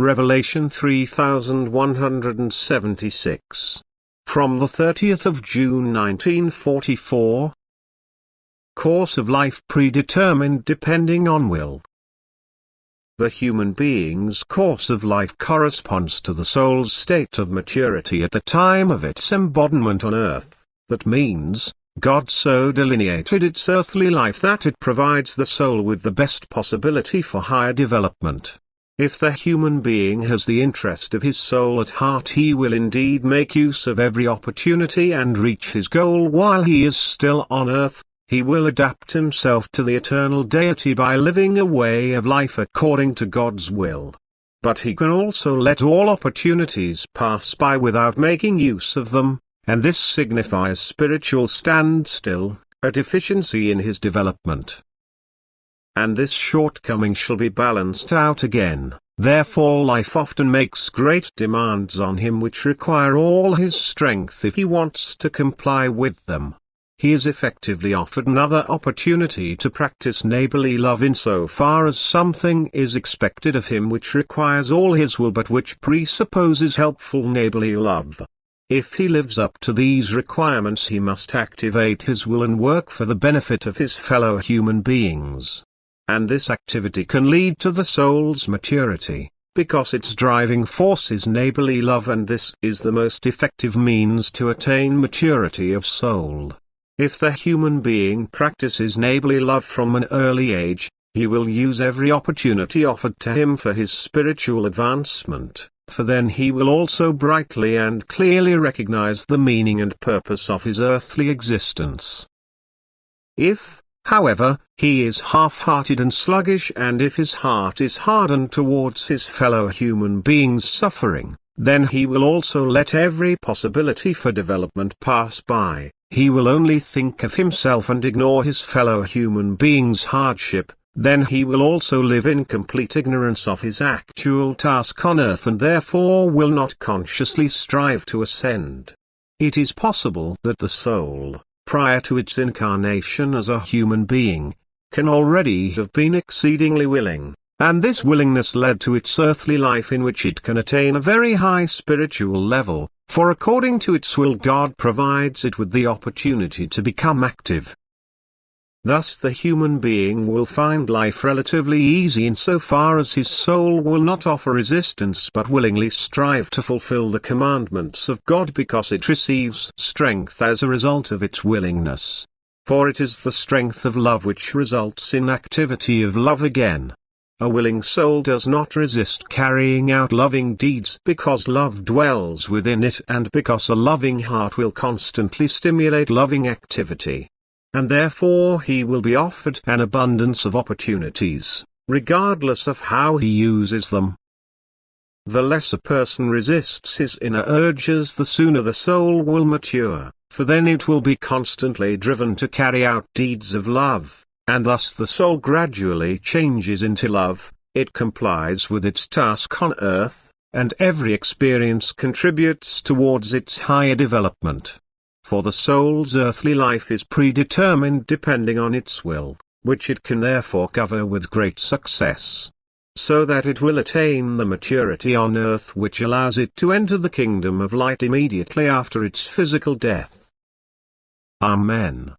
Revelation 3176. From the 30th of June 1944. Course of life predetermined depending on will. The human being's course of life corresponds to the soul's state of maturity at the time of its embodiment on earth. That means, God so delineated its earthly life that it provides the soul with the best possibility for higher development. If the human being has the interest of his soul at heart, he will indeed make use of every opportunity and reach his goal while he is still on earth. He will adapt himself to the eternal deity by living a way of life according to God's will. But he can also let all opportunities pass by without making use of them, and this signifies spiritual standstill, a deficiency in his development. And this shortcoming shall be balanced out again. Therefore life often makes great demands on him which require all his strength if he wants to comply with them. He is effectively offered another opportunity to practice neighborly love insofar as something is expected of him which requires all his will but which presupposes helpful neighborly love. If he lives up to these requirements, he must activate his will and work for the benefit of his fellow human beings. And this activity can lead to the soul's maturity, because its driving force is neighborly love, and this is the most effective means to attain maturity of soul. If the human being practices neighborly love from an early age, he will use every opportunity offered to him for his spiritual advancement, for then he will also brightly and clearly recognize the meaning and purpose of his earthly existence. If, however, he is half-hearted and sluggish, and if his heart is hardened towards his fellow human beings' suffering, then he will also let every possibility for development pass by. He will only think of himself and ignore his fellow human beings' hardship. Then he will also live in complete ignorance of his actual task on earth, and therefore will not consciously strive to ascend. It is possible that the soul, prior to its incarnation as a human being, can already have been exceedingly willing, and this willingness led to its earthly life in which it can attain a very high spiritual level, for according to its will God provides it with the opportunity to become active. Thus the human being will find life relatively easy insofar as his soul will not offer resistance but willingly strive to fulfill the commandments of God, because it receives strength as a result of its willingness. For it is the strength of love which results in activity of love again. A willing soul does not resist carrying out loving deeds because love dwells within it, and because a loving heart will constantly stimulate loving activity. And therefore he will be offered an abundance of opportunities, regardless of how he uses them. The less a person resists his inner urges, the sooner the soul will mature, for then it will be constantly driven to carry out deeds of love, and thus the soul gradually changes into love. It complies with its task on earth, and every experience contributes towards its higher development. For the soul's earthly life is predetermined depending on its will, which it can therefore cover with great success, so that it will attain the maturity on earth which allows it to enter the kingdom of light immediately after its physical death. Amen.